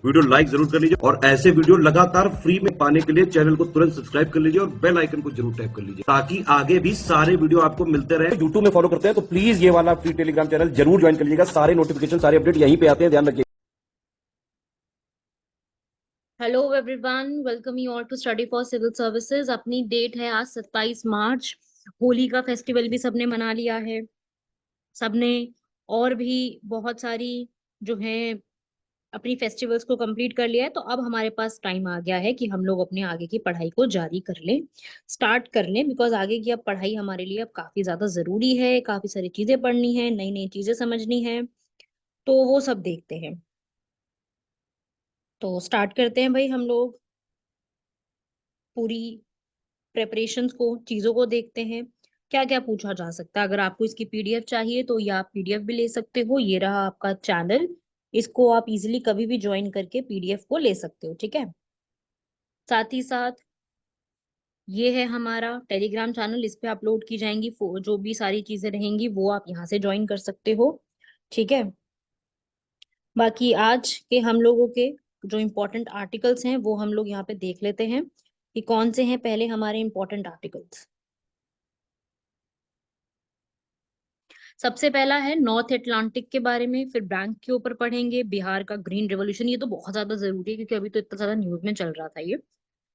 Video like जरूर कर लीजिए और ऐसे वीडियो लगातार फ्री में पाने के लिए चैनल को तुरंत सब्सक्राइब कर लीजिए और बेल आइकन को जरूर टैप कर लीजिए ताकि आगे भी सारे वीडियो आपको मिलते रहे। यूट्यूब में फॉलो करते हैं तो प्लीज ये वाला फ्री टेलीग्राम चैनल जरूर ज्वाइन कर लीजिएगा। सारे नोटिफिकेशन सारे अपडेट यहीं पे आते हैं, ध्यान रखिए। Hello everyone, welcome you all to study for civil services. अपनी डेट है आज 27 मार्च। होली का फेस्टिवल भी सबने मना लिया है, सबने। और भी बहुत सारी जो है अपनी फेस्टिवल्स को कंप्लीट कर लिया है। तो अब हमारे पास टाइम आ गया है कि हम लोग अपने आगे की पढ़ाई को जारी कर लें, स्टार्ट कर लें। बिकॉज आगे की अब पढ़ाई हमारे लिए अब काफी ज्यादा जरूरी है। काफी सारी चीजें पढ़नी है, नई नई चीजें समझनी है, तो वो सब देखते हैं। तो स्टार्ट करते हैं भाई हम लोग। पूरी प्रेपरेशंस को, चीजों को देखते हैं क्या क्या पूछा जा सकता है। अगर आपको इसकी पीडीएफ चाहिए तो ये आप पीडीएफ भी ले सकते हो। ये रहा आपका चैनल, इसको आप इजीली कभी भी ज्वाइन करके पीडीएफ को ले सकते हो, ठीक है। साथ ही साथ ये है हमारा टेलीग्राम चैनल, इस पे अपलोड की जाएंगी जो भी सारी चीजें रहेंगी वो आप यहाँ से ज्वाइन कर सकते हो, ठीक है। बाकी आज के हम लोगों के जो इम्पोर्टेंट आर्टिकल्स हैं वो हम लोग यहाँ पे देख लेते हैं कि कौन से हैं पहले हमारे इम्पोर्टेंट आर्टिकल्स। सबसे पहला है नॉर्थ अटलांटिक के बारे में, फिर बैंक के ऊपर पढ़ेंगे, बिहार का ग्रीन रेवोल्यूशन, ये तो बहुत ज्यादा जरूरी है क्योंकि अभी तो इतना ज्यादा न्यूज में चल रहा था ये।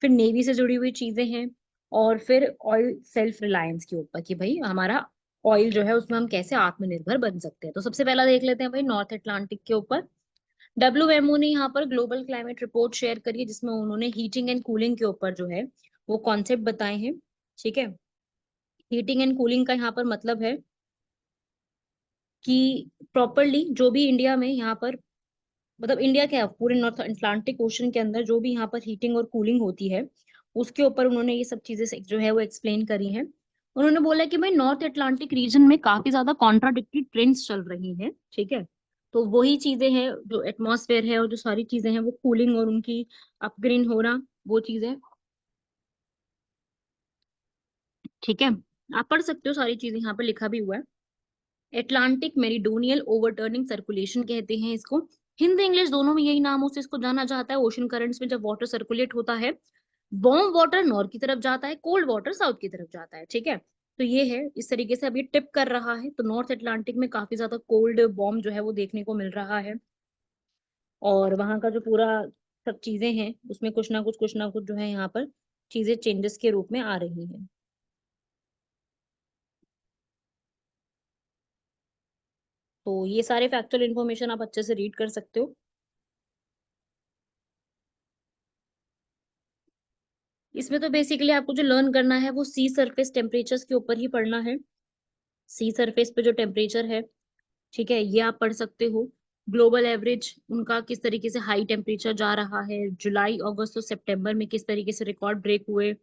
फिर नेवी से जुड़ी हुई चीजें हैं, और फिर ऑयल सेल्फ रिलायंस के ऊपर कि भाई हमारा ऑयल जो है उसमें हम कैसे आत्मनिर्भर बन सकते हैं। तो सबसे पहला देख लेते हैं भाई नॉर्थ अटलांटिक के ऊपर। डब्ल्यूएमओ ने यहाँ पर ग्लोबल क्लाइमेट रिपोर्ट शेयर करी है जिसमें उन्होंने हीटिंग एंड कूलिंग के ऊपर जो है वो कॉन्सेप्ट बताए हैं, ठीक है। हीटिंग एंड कूलिंग का यहाँ पर मतलब है कि प्रॉपरली जो भी इंडिया में यहाँ पर, मतलब इंडिया क्या, पूरे नॉर्थ अटलांटिक ओशन के अंदर जो भी यहाँ पर हीटिंग और कूलिंग होती है उसके ऊपर उन्होंने ये सब चीजें जो है वो एक्सप्लेन करी हैं। उन्होंने बोला कि भाई नॉर्थ अटलांटिक रीजन में काफी ज्यादा कॉन्ट्राडिक्टरी ट्रेंड्स चल रही हैं, ठीक है। तो वही चीजें हैं, जो एटमॉस्फेयर है और जो सारी चीजें हैं वो कूलिंग और उनकी अपग्रेड होना, वो चीजें, ठीक है। आप पढ़ सकते हो, सारी चीजें यहाँ पर लिखा भी हुआ है। एटलांटिक मेरीडोनियल ओवरटर्निंग सर्कुलेशन कहते हैं इसको। हिंदी इंग्लिश दोनों में यही नामों से इसको जाना जाता है। ओशन करंट्स में जब वाटर सर्कुलेट होता है, वार्म वाटर नॉर्थ की तरफ जाता है, कोल्ड वाटर साउथ की तरफ जाता है, ठीक है। तो ये है, इस तरीके से अब ये टिप कर रहा है। तो नॉर्थ अटलांटिक में काफी ज्यादा कोल्ड वार्म जो है वो देखने को मिल रहा है, और वहां का जो पूरा सब चीजें हैं उसमें कुछ ना कुछ जो है यहाँ पर चीजें चेंजेस के रूप में आ रही हैं। तो ये सारे फैक्चुअल इन्फॉर्मेशन आप अच्छे से रीड कर सकते हो। इसमें तो बेसिकली आपको जो लर्न करना है वो सी सरफेस टेम्परेचर्स के ऊपर ही पढ़ना है। सी सरफेस पे जो टेम्परेचर है, ठीक है, ये आप पढ़ सकते हो। ग्लोबल एवरेज उनका किस तरीके से हाई टेम्परेचर जा रहा है, जुलाई अगस्त और सितंबर में किस तरीके से रिकॉर्ड ब्रेक हुए।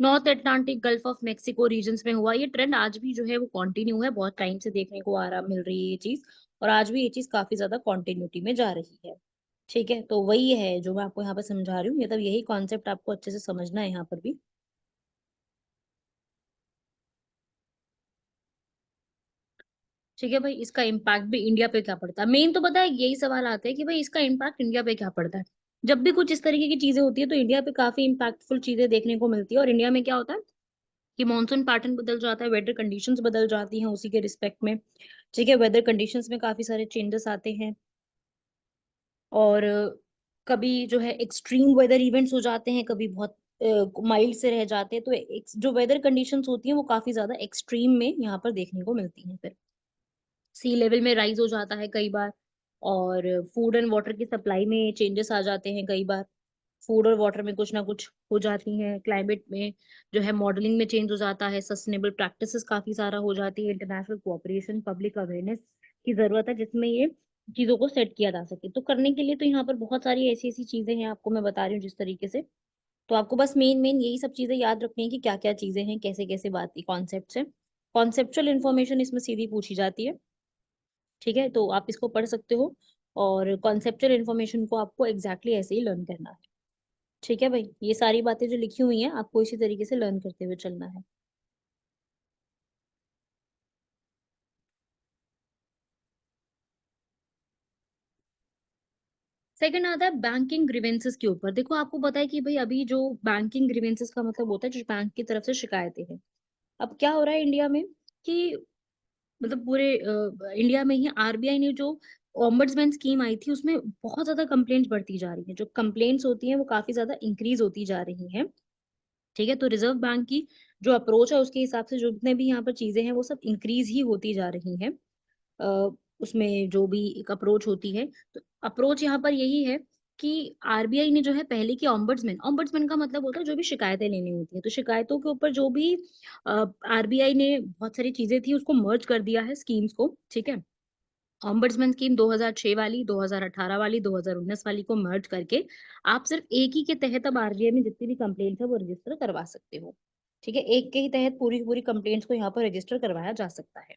North Atlantic Gulf of Mexico regions में हुआ ये ट्रेंड आज भी जो है वो कंटिन्यू है, बहुत टाइम से देखने को आ रहा मिल रही है ये चीज। और आज भी ये चीज काफी ज्यादा कंटिन्यूटी में जा रही है, ठीक है। तो वही है जो मैं आपको यहाँ पे समझा रही हूँ, मतलब यही कॉन्सेप्ट आपको अच्छे से समझना है यहाँ पर भी। ठीक है भाई, इसका इम्पैक्ट भी इंडिया पे क्या पड़ता है, मेन तो पता है यही सवाल आता है कि भाई इसका इम्पैक्ट इंडिया पे क्या पड़ता है। जब भी कुछ इस तरीके की चीजें होती है तो इंडिया पे काफी इम्पैक्टफुल चीजें देखने को मिलती है। और इंडिया में क्या होता है कि मॉनसून पैटर्न बदल जाता है, वेदर कंडीशंस बदल जाती हैं उसी के रिस्पेक्ट में, ठीक है। वेदर कंडीशंस में काफी सारे चेंजेस आते हैं, और कभी जो है एक्सट्रीम वेदर इवेंट्स हो जाते हैं, कभी बहुत माइल्ड से रह जाते हैं। तो जो वेदर कंडीशंस होती हैं वो काफी ज्यादा एक्सट्रीम में यहाँ पर देखने को मिलती हैं। फिर सी लेवल में राइज हो जाता है कई बार, और फूड एंड वाटर की सप्लाई में चेंजेस आ जाते हैं कई बार। फूड और वाटर में कुछ ना कुछ हो जाती हैं, क्लाइमेट में जो है मॉडलिंग में चेंज हो जाता है, सस्टेनेबल प्रैक्टिसेस काफी सारा हो जाती है, इंटरनेशनल कोऑपरेशन, पब्लिक अवेयरनेस की जरूरत है जिसमें ये चीजों को सेट किया जा सके। तो करने के लिए तो यहाँ पर बहुत सारी ऐसी ऐसी चीजें हैं, आपको मैं बता रही हूँ जिस तरीके से। तो आपको बस मेन मेन यही सब चीजें याद रखनी है कि क्या क्या चीजें हैं, कैसे कैसे बात कॉन्सेप्ट है। कॉन्सेप्चुअल इन्फॉर्मेशन इसमें सीधी पूछी जाती है, ठीक है। तो आप इसको पढ़ सकते हो, और कॉन्सेप्चुअल इन्फॉर्मेशन को आपको एग्जैक्टली ऐसे ही लर्न करना है, ठीक है भाई। ये सारी बातें जो लिखी हुई हैं आपको इसी तरीके से लर्न करते हुए चलना है। सेकंड आता है बैंकिंग ग्रीवेंसेस के ऊपर। देखो आपको पता है कि भाई अभी जो बैंकिंग ग्रीवेंसेस का मतलब होता है जो बैंक की तरफ से शिकायतें हैं। अब क्या हो रहा है इंडिया में कि मतलब पूरे इंडिया में ही आरबीआई ने जो ओम्बड्समैन स्कीम आई थी उसमें बहुत ज्यादा कंप्लेंट्स बढ़ती जा रही हैं। जो कंप्लेंट्स होती हैं वो काफी ज्यादा इंक्रीज होती जा रही हैं। ठीक है, तो रिजर्व बैंक की जो अप्रोच है उसके हिसाब से जो जितने भी यहाँ पर चीजें हैं वो सब इंक्रीज ही होती जा रही हैं। अ, उसमें जो भी एक अप्रोच होती है, तो अप्रोच यहाँ पर यही है कि आरबीआई ने जो है पहले की ओम्बड्समैन ओम्बड्समैन का मतलब होता है जो भी शिकायतें लेनी होती है, तो शिकायतों के ऊपर जो भी आरबीआई ने बहुत सारी चीजें थी उसको मर्ज कर दिया है स्कीम्स को। ठीक है, ओम्बड्समैन स्कीम 2006 वाली, 2018 वाली, 2019 वाली को मर्ज करके आप सिर्फ एक ही के तहत अब आरबीआई में जितनी भी कंप्लेंट है वो रजिस्टर करवा सकते हो। ठीक है, एक के ही तहत पूरी पूरी कंप्लेंट्स को यहाँ पर रजिस्टर करवाया जा सकता है।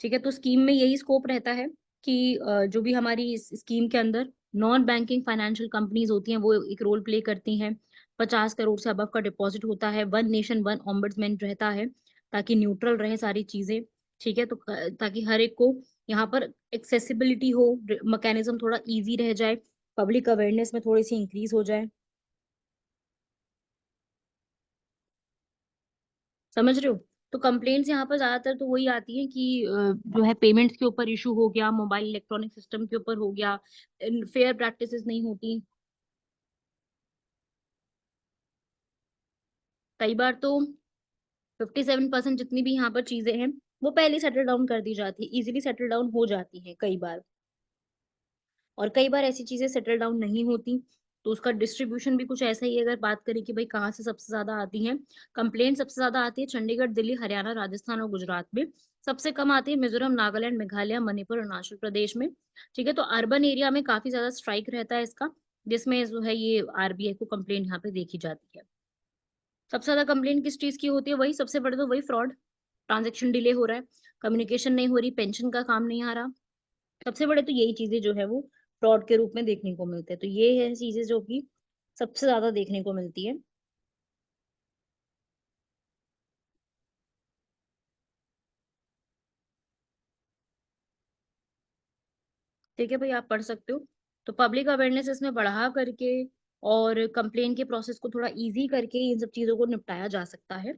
ठीक है, तो स्कीम में यही स्कोप रहता है कि जो भी हमारी इस स्कीम के अंदर नॉन बैंकिंग फाइनेंशियल कंपनीज होती हैं वो एक रोल प्ले करती हैं। 50 करोड़ से अबव का डिपॉजिट होता है, वन नेशन वन ओम्बड्समैन रहता है ताकि न्यूट्रल रहे सारी चीजें। ठीक है, तो ताकि हर एक को यहाँ पर एक्सेसिबिलिटी हो, मैकेनिज्म थोड़ा इजी रह जाए, पब्लिक अवेयरनेस में थोड़ी सी इंक्रीज हो जाए। समझ रहे हो? तो कंप्लेंट्स यहाँ पर ज्यादातर तो वही आती है कि जो है पेमेंट्स के ऊपर इशू हो गया, मोबाइल इलेक्ट्रॉनिक सिस्टम के ऊपर हो गया, फेयर प्रैक्टिसेस नहीं होती। कई बार तो 57% जितनी भी यहाँ पर चीजें हैं वो पहले सेटल डाउन कर दी जाती है, इजीली सेटल डाउन हो जाती है कई बार। और कई बार ऐसी चीजें सेटल डाउन नहीं होती, तो उसका डिस्ट्रीब्यूशन भी कुछ ऐसा ही है। अगर बात करें कि भाई कहाँ से सबसे ज्यादा आती है, कंप्लेंट सबसे ज्यादा आती है चंडीगढ़, दिल्ली, हरियाणा, राजस्थान और गुजरात में। सबसे कम आती है मिजोरम, नागालैंड, मेघालय, मणिपुर, अरुणाचल प्रदेश में। ठीक है, तो अर्बन एरिया में काफी ज्यादा स्ट्राइक रहता है इसका, जिसमें जो है ये आरबीआई को कंप्लेंट यहाँ पे देखी जाती है। सबसे ज्यादा कंप्लेंट किस चीज की होती है? वही सबसे बड़े तो वही फ्रॉड, ट्रांजेक्शन डिले हो रहा है, कम्युनिकेशन नहीं हो रही, पेंशन का काम नहीं आ रहा। सबसे बड़े तो यही चीजें जो है वो फ्रॉड के रूप में देखने को मिलते हैं। तो ये है चीजें जो कि सबसे ज्यादा देखने को मिलती है। ठीक है भाई, आप पढ़ सकते हो। तो पब्लिक अवेयरनेस इसमें बढ़ा करके और कंप्लेन के प्रोसेस को थोड़ा इजी करके इन सब चीजों को निपटाया जा सकता है।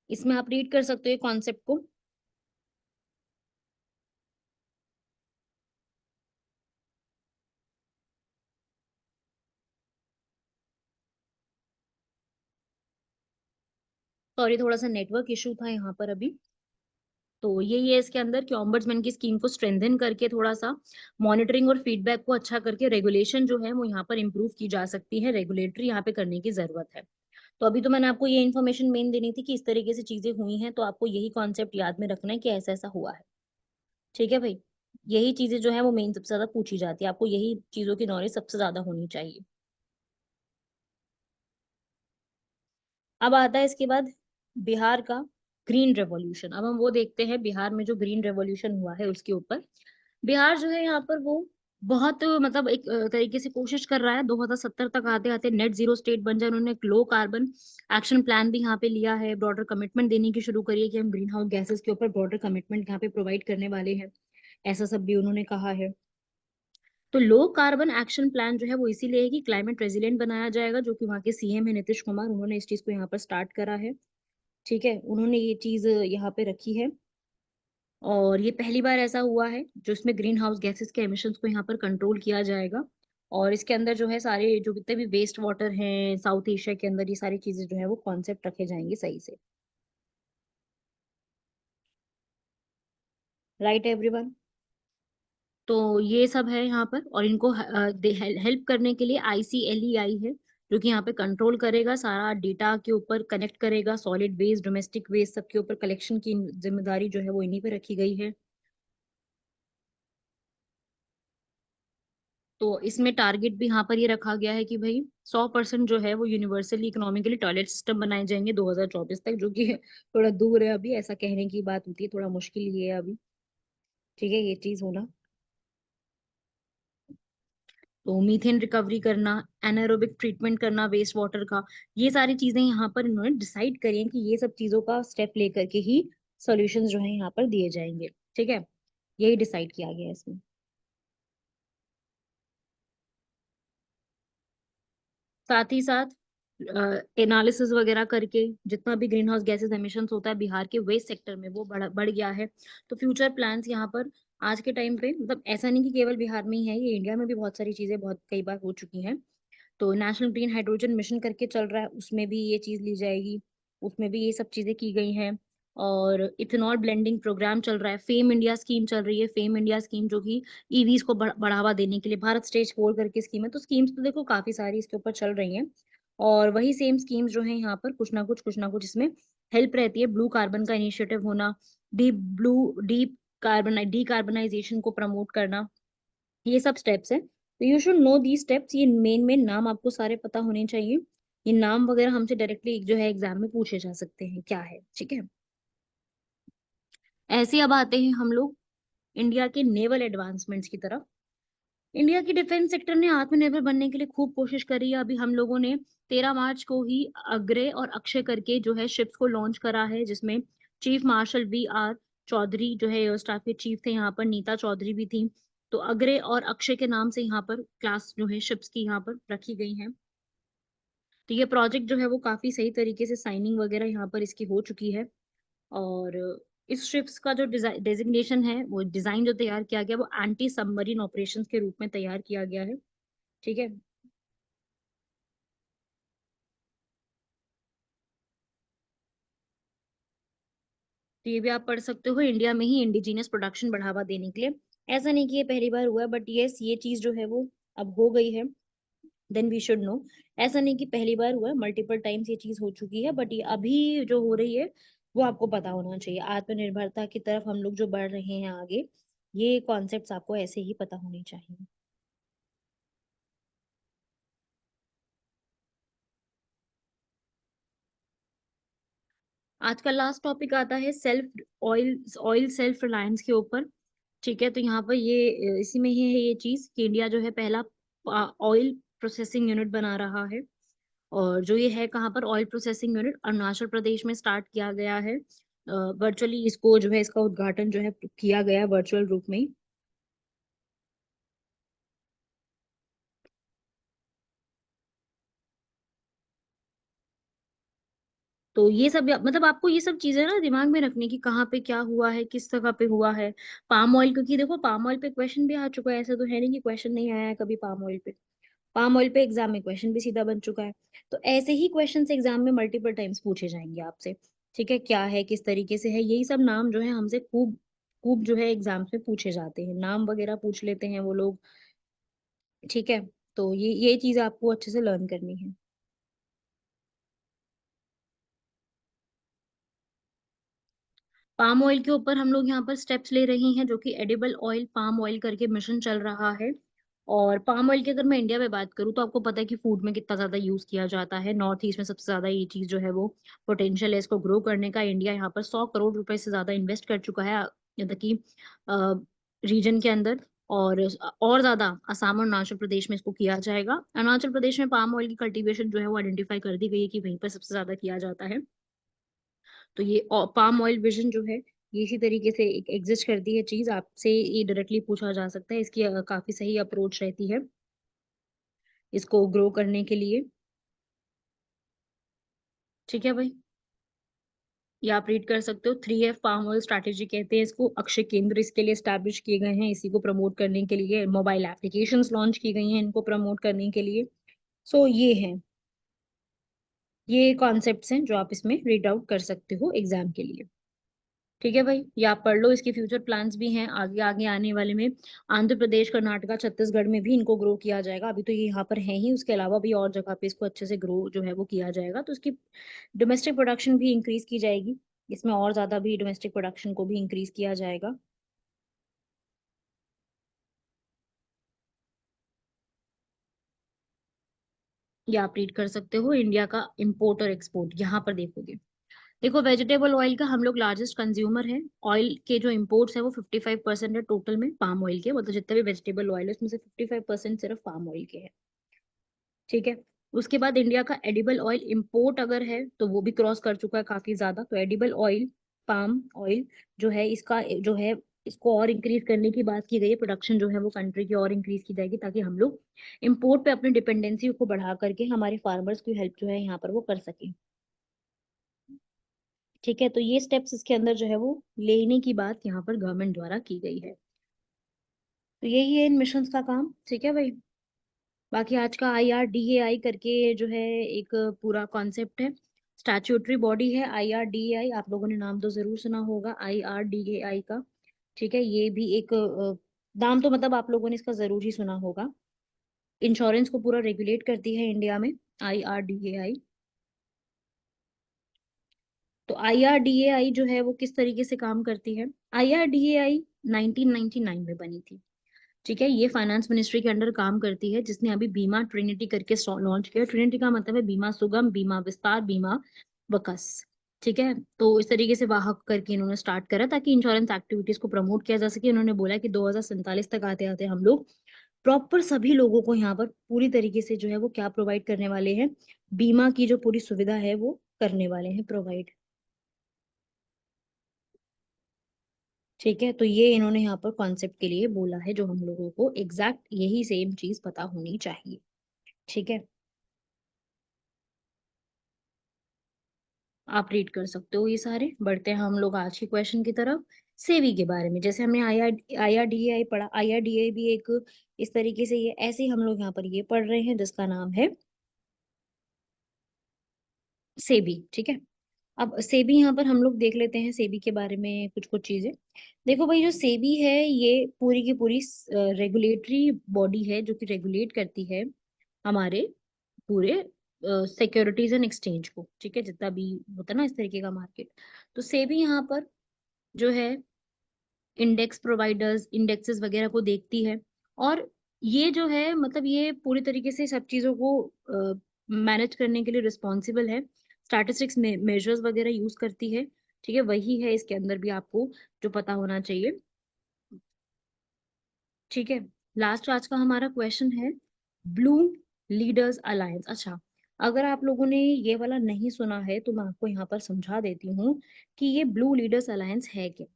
इसमें आप रीड कर सकते हो कॉन्सेप्ट को। सॉरी, थोड़ा सा नेटवर्क इशू था यहाँ पर अभी। तो यही है इसके अंदर कि ओम्बड्समैन की स्कीम को स्ट्रेंथन करके थोड़ा सा मॉनिटरिंग और फीडबैक को अच्छा करके रेगुलेशन जो है वो यहाँ पर इम्प्रूव की जा सकती है, रेगुलेटरी यहाँ पे करने की जरूरत है। तो अभी तो मैंने आपको ये इन्फॉर्मेशन मेन देनी थी कि इस तरीके से चीजें हुई हैं, तो आपको यही कॉन्सेप्ट याद में रखना है कि ऐसा ऐसा हुआ है। ठीक है भाई, यही चीजें जो है वो मेन सबसे ज्यादा पूछी जाती है, आपको यही चीजों की नॉलेज सबसे ज्यादा होनी चाहिए। अब आता है इसके बाद बिहार का ग्रीन रेवोल्यूशन। अब हम वो देखते हैं बिहार में जो ग्रीन रेवोल्यूशन हुआ है उसके ऊपर। बिहार जो है यहाँ पर वो बहुत मतलब एक तरीके से कोशिश कर रहा है 2070 तक आते आते नेट जीरो स्टेट बन जाए। उन्होंने एक लो कार्बन एक्शन प्लान भी यहाँ पे लिया है, ब्रॉडर कमिटमेंट देने की शुरू करी है कि हम ग्रीन हाउस गैसेस के ऊपर ब्रॉडर कमिटमेंट यहाँ पे प्रोवाइड करने वाले हैं। ऐसा सब भी उन्होंने कहा है। तो लो कार्बन एक्शन प्लान जो है वो इसीलिए है कि क्लाइमेट रेजिलिएंट बनाया जाएगा, जो कि वहाँ के सीएम है नीतीश कुमार, उन्होंने इस चीज को यहाँ पर स्टार्ट करा है। ठीक है, उन्होंने ये चीज यहाँ पे रखी है। और ये पहली बार ऐसा हुआ है जो इसमें ग्रीन हाउस गैसेस के एमिशंस को यहाँ पर कंट्रोल किया जाएगा। और इसके अंदर जो है सारे जो कितने भी वेस्ट वाटर हैं साउथ एशिया के अंदर, ये सारी चीजें जो है वो कॉन्सेप्ट रखे जाएंगे सही से। Right everyone? तो ये सब है यहाँ पर, और इनको हेल्प करने के लिए ICLEI है, जो कि यहाँ पे कंट्रोल करेगा सारा डेटा के ऊपर, कनेक्ट करेगा सॉलिड वेस्ट, डोमेस्टिक वेस्ट सबके ऊपर कलेक्शन की जिम्मेदारी जो है वो इन्हीं पे रखी गई है। तो इसमें टारगेट भी यहाँ पर ये रखा गया है कि भाई 100% जो है वो यूनिवर्सली इकोनॉमिकली टॉयलेट सिस्टम बनाए जाएंगे 2024 तक, जो कि थोड़ा दूर है अभी, ऐसा कहने की बात होती है, थोड़ा मुश्किल ही है अभी। ठीक है, ये चीज होना। तो मीथेन रिकवरी करना, एनारोबिक ट्रीटमेंट करना वेस्ट वाटर का, ये सारी चीजें यहाँ पर इन्होंने डिसाइड करी हैं कि ये सब चीजों का स्टेप लेकर के ही सॉल्यूशंस जो है यहाँ पर दिए जाएंगे। ठीक है, यही डिसाइड किया गया है इसमें। साथ ही साथ एनालिसिस वगैरह करके जितना भी ग्रीन हाउस गैसेस एमिशंस होता है बिहार के वेस्ट सेक्टर में वो बढ़ गया है। तो फ्यूचर प्लान्स यहाँ पर आज के टाइम पे, मतलब ऐसा नहीं कि केवल बिहार में ही है, ये इंडिया में भी बहुत सारी चीजें बहुत कई बार हो चुकी हैं। तो नेशनल ग्रीन हाइड्रोजन मिशन करके चल रहा है, उसमें भी ये चीज ली जाएगी, उसमें भी ये सब चीजें की गई हैं। और इथेनॉल ब्लेंडिंग प्रोग्राम चल रहा है, फेम इंडिया स्कीम चल रही है, फेम इंडिया स्कीम जो कि ईवीज को बढ़ावा देने के लिए, भारत स्टेज 4 करके स्कीम है। तो स्कीम्स तो देखो काफी सारी इसके ऊपर चल रही हैं। और वही सेम स्कीम्स जो है यहाँ पर कुछ ना कुछ इसमें हेल्प रहती है। ब्लू कार्बन का इनिशिएटिव होना, डीप कार्बन डीकार्बनाइजेशन को प्रमोट करना, ये सब स्टेप्स हैं। तो you should know the steps. ये मेन मेन नाम आपको सारे पता होने चाहिए। ये नाम वगैरह हमसे डायरेक्टली जो है एग्जाम में पूछे जा सकते हैं क्या है, ठीक है। ऐसे अब आते हैं हम लोग इंडिया के नेवल एडवांसमेंट्स की तरफ। इंडिया की डिफेंस सेक्टर ने आत्मनिर्भर बनने के लिए खूब कोशिश करी है। अभी हम लोगों ने 13 मार्च को ही अग्रे और अक्षय करके जो है शिप्स को लॉन्च करा है, जिसमें चीफ मार्शल VR चौधरी जो है एयर स्टाफ के चीफ थे, यहाँ पर नीता चौधरी भी थी। तो अग्रे और अक्षय के नाम से यहाँ पर क्लास जो है शिप्स की यहाँ पर रखी गई है। तो ये प्रोजेक्ट जो है वो काफी सही तरीके से साइनिंग वगैरह यहाँ पर इसकी हो चुकी है। और इस शिप्स का जो डेजिग्नेशन है, वो डिजाइन जो तैयार किया गया वो एंटी सबमरीन ऑपरेशंस के रूप में तैयार किया गया है, ठीक है। तो ये भी आप पढ़ सकते हो, इंडिया में ही इंडिजिनियस प्रोडक्शन बढ़ावा देने के लिए। ऐसा नहीं कि ये पहली बार हुआ है, बट यस ये चीज जो है वो अब हो गई है, देन वी शुड नो। ऐसा नहीं कि पहली बार हुआ है, मल्टीपल टाइम्स ये चीज हो चुकी है, बट ये अभी जो हो रही है वो आपको पता होना चाहिए। आत्मनिर्भरता की तरफ हम लोग जो बढ़ रहे हैं आगे, ये कॉन्सेप्ट्स आपको ऐसे ही पता होने चाहिए। आज का लास्ट टॉपिक आता है self oil oil self reliance के ऊपर, ठीक है। तो यहाँ पर ये इसी में ही है ये चीज कि इंडिया जो है पहला ऑयल प्रोसेसिंग यूनिट बना रहा है। और जो ये है कहाँ पर, oil processing unit Arunachal Pradesh में स्टार्ट किया गया है। वर्चुअली इसको जो है इसका उद्घाटन जो है किया गया वर्चुअल रूप में ही। तो ये सब मतलब आपको ये सब चीजें ना दिमाग में रखने की, कहाँ पे क्या हुआ है, किस जगह पे हुआ है। पाम ऑयल, क्योंकि देखो पाम ऑयल पे क्वेश्चन भी आ चुका है, ऐसा तो है नहीं कि क्वेश्चन नहीं आया है कभी पाम ऑयल पे। पाम ऑयल पे एग्जाम में क्वेश्चन भी सीधा बन चुका है। तो ऐसे ही क्वेश्चन एग्जाम में मल्टीपल टाइम्स पूछे जाएंगे आपसे, ठीक है। क्या है, किस तरीके से है, यही सब नाम जो है हमसे खूब खूब जो है एग्जाम्स में पूछे जाते हैं, नाम वगैरह पूछ लेते हैं वो लोग, ठीक है। तो ये चीज आपको अच्छे से लर्न करनी है। पाम ऑयल के ऊपर हम लोग यहाँ पर स्टेप्स ले रहे हैं, जो कि एडिबल ऑयल पाम ऑयल करके मिशन चल रहा है। और पाम ऑयल की अगर मैं इंडिया में बात करूँ तो आपको पता है कि फूड में कितना ज्यादा यूज किया जाता है, नॉर्थ ईस्ट में सबसे ज्यादा ये चीज जो है वो पोटेंशियल है इसको ग्रो करने का। इंडिया यहाँ पर 100 करोड़ रुपए से ज्यादा इन्वेस्ट कर चुका है, मतलब कि रीजन के अंदर। और ज्यादा असम और अरुणाचल प्रदेश में इसको किया जाएगा। अरुणाचल प्रदेश में पाम ऑयल की कल्टीवेशन जो है वो आइडेंटिफाई कर दी गई है कि वहीं पर सबसे ज्यादा किया जाता है। तो ये पाम ऑयल विजन जो है ये इसी तरीके से एक एग्जिस्ट करती है चीज, आपसे ये डायरेक्टली पूछा जा सकता है। इसकी काफी सही अप्रोच रहती है इसको ग्रो करने के लिए, ठीक है भाई। ये आप रीड कर सकते हो। 3F पाम ऑयल स्ट्रैटेजी कहते हैं इसको। अक्षय केंद्र इसके लिए स्टैब्लिश किए गए हैं, इसी को प्रमोट करने के लिए। मोबाइल एप्लीकेशंस लॉन्च की गई हैं इनको प्रमोट करने के लिए। सो ये हैं, ये कॉन्सेप्ट्स हैं जो आप इसमें रीड आउट कर सकते हो एग्जाम के लिए, ठीक है भाई। ये आप पढ़ लो, इसके फ्यूचर प्लान्स भी हैं आगे आगे आने वाले में। आंध्र प्रदेश, कर्नाटका, छत्तीसगढ़ में भी इनको ग्रो किया जाएगा। अभी तो ये यहाँ पर है ही, उसके अलावा भी और जगह पे इसको अच्छे से ग्रो जो है वो किया जाएगा। तो इसकी डोमेस्टिक प्रोडक्शन भी इंक्रीज की जाएगी, इसमें और ज्यादा भी डोमेस्टिक प्रोडक्शन को भी इंक्रीज किया जाएगा। ये आप रीड कर सकते हो। इंडिया का इम्पोर्ट और एक्सपोर्ट यहाँ पर देखोगे, देखो वेजिटेबल ऑयल का हम लोग लार्जेस्ट कंज्यूमर है। ऑयल के जो इम्पोर्ट्स है वो 55% है टोटल में, पाम ऑयल के, मतलब जितने भी वेजिटेबल ऑयल है उसमें से 55% सिर्फ पाम ऑयल के है, ठीक है। उसके बाद इंडिया का एडिबल ऑयल इंपोर्ट अगर है तो वो भी क्रॉस कर चुका है काफी ज्यादा। तो एडिबल ऑयल पाम ऑयल जो है इसका जो है इसको और इंक्रीज करने की बात की गई है। प्रोडक्शन जो है वो कंट्री की और इंक्रीज की जाएगी, ताकि हम लोग इम्पोर्ट पे अपनी डिपेंडेंसी को बढ़ा करके हमारे फार्मर्स की हेल्प जो है यहाँ पर वो कर सकें। ठीक है, तो ये स्टेप्स इसके अंदर जो है वो लेने की बात यहाँ पर गवर्नमेंट द्वारा की गई है। तो यही है इन मिशन का काम। ठीक है भाई। बाकी आज का IRDAI करके जो है एक पूरा कॉन्सेप्ट है, स्टैट्यूटरी बॉडी है IRDAI। आप लोगों ने नाम तो जरूर सुना होगा IRDAI का। ठीक है, ये भी एक नाम तो मतलब आप लोगों ने इसका जरूर ही सुना होगा। इंश्योरेंस को पूरा रेगुलेट करती है इंडिया में IRDAI। तो IRDAI जो है वो किस तरीके से काम करती है? IRDAI 1999 में बनी थी। ठीक है, ये फाइनेंस मिनिस्ट्री के अंडर काम करती है, जिसने अभी बीमा ट्रिनिटी करके लॉन्च किया। ट्रिनिटी का मतलब है बीमा सुगम, बीमा विस्तार, बीमा वकस। ठीक है, तो इस तरीके से वाहक करके इन्होंने स्टार्ट करा ताकि इंश्योरेंस एक्टिविटीज को प्रमोट किया जा सके। उन्होंने बोला कि 2047 तक आते आते हम लोग प्रॉपर सभी लोगों को यहाँ पर पूरी तरीके से जो है वो क्या प्रोवाइड करने वाले हैं, बीमा की जो पूरी सुविधा है वो करने वाले हैं प्रोवाइड। ठीक है, तो ये इन्होंने यहाँ पर कॉन्सेप्ट के लिए बोला है, जो हम लोगों को एग्जैक्ट यही सेम चीज पता होनी चाहिए। ठीक है, आप रीड कर सकते हो ये सारे। बढ़ते हैं हम लोग आज के क्वेश्चन की तरफ। सेवी के बारे में, जैसे हमने IRDAI पढ़ा, IRDAI भी एक इस तरीके से, ये ऐसे ही हम लोग यहाँ पर ये पढ़ रहे हैं, जिसका नाम है सेबी। ठीक है, अब सेबी यहाँ पर हम लोग देख लेते हैं सेबी के बारे में कुछ कुछ चीजें। देखो भाई, जो सेबी है ये पूरी की पूरी रेगुलेटरी बॉडी है, जो कि रेगुलेट करती है हमारे पूरे सिक्योरिटीज एंड एक्सचेंज को। ठीक है, जितना भी होता है ना इस तरीके का मार्केट, तो सेबी यहाँ पर जो है इंडेक्स प्रोवाइडर्स, इंडेक्सेस वगैरह को देखती है। और ये जो है मतलब ये पूरी तरीके से सब चीजों को मैनेज करने के लिए रिस्पॉन्सिबल है। स्टैटिस्टिक्स में मेजर्स वगैरह यूज करती है। ठीक है, वही है इसके अंदर भी आपको जो पता होना चाहिए। ठीक है, लास्ट आज का हमारा क्वेश्चन है ब्लू लीडर्स अलायंस। अच्छा, अगर आप लोगों ने ये वाला नहीं सुना है तो मैं आपको यहाँ पर समझा देती हूँ कि ये ब्लू लीडर्स अलायंस है क्या।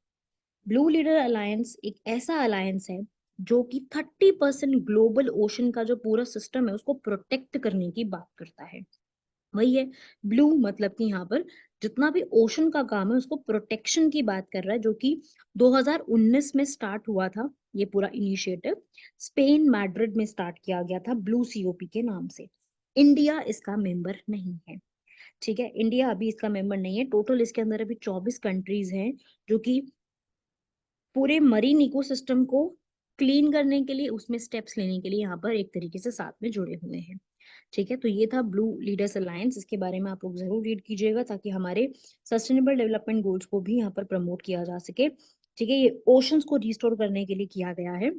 ब्लू लीडर अलायंस एक ऐसा अलायंस है जो कि 30% ग्लोबल ओशन का जो पूरा सिस्टम है उसको प्रोटेक्ट करने की बात करता है। वही है ब्लू, मतलब कि यहाँ पर जितना भी ओशन का काम है उसको प्रोटेक्शन की बात कर रहा है, जो कि 2019 में स्टार्ट हुआ था। ये पूरा इनिशिएटिव स्पेन मैड्रिड में स्टार्ट किया गया था ब्लू COP के नाम से। इंडिया इसका मेंबर नहीं है। ठीक है, इंडिया अभी इसका मेंबर नहीं है। टोटल इसके अंदर अभी 24 कंट्रीज हैं, जो कि पूरे मरीन इकोसिस्टम को क्लीन करने के लिए, उसमें स्टेप्स लेने के लिए यहाँ पर एक तरीके से साथ में जुड़े हुए हैं। ठीक है, तो ये था ब्लू लीडर्स अलायंस। इसके बारे में आप लोग जरूर रीड कीजिएगा, ताकि हमारे सस्टेनेबल डेवलपमेंट गोल्स को भी यहाँ पर प्रमोट किया जा सके। ठीक है, ये ओशंस को रिस्टोर करने के लिए किया गया है।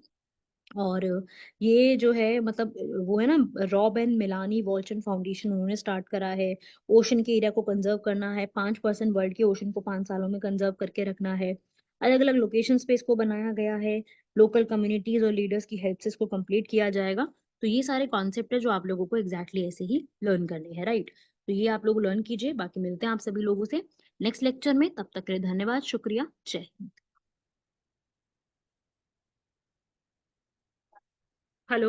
और ये जो है मतलब वो है ना, रॉब एंड मिलानी वॉल्चन फाउंडेशन, उन्होंने स्टार्ट करा है। ओशन के एरिया को कंजर्व करना है, 5% वर्ल्ड के ओशन को 5 सालों में कंजर्व करके रखना है। अलग अलग लोकेशंस पे इसको बनाया गया है। लोकल कम्युनिटीज और लीडर्स की हेल्प से इसको कंप्लीट किया जाएगा। तो ये सारे कॉन्सेप्ट है जो आप लोगों को एग्जैक्टली ऐसे ही लर्न करने हैं, राइट। तो ये आप लोग लर्न कीजिए। बाकी मिलते हैं आप सभी लोगों से नेक्स्ट लेक्चर में। तब तक के लिए धन्यवाद, शुक्रिया, जय हिंद। हेलो।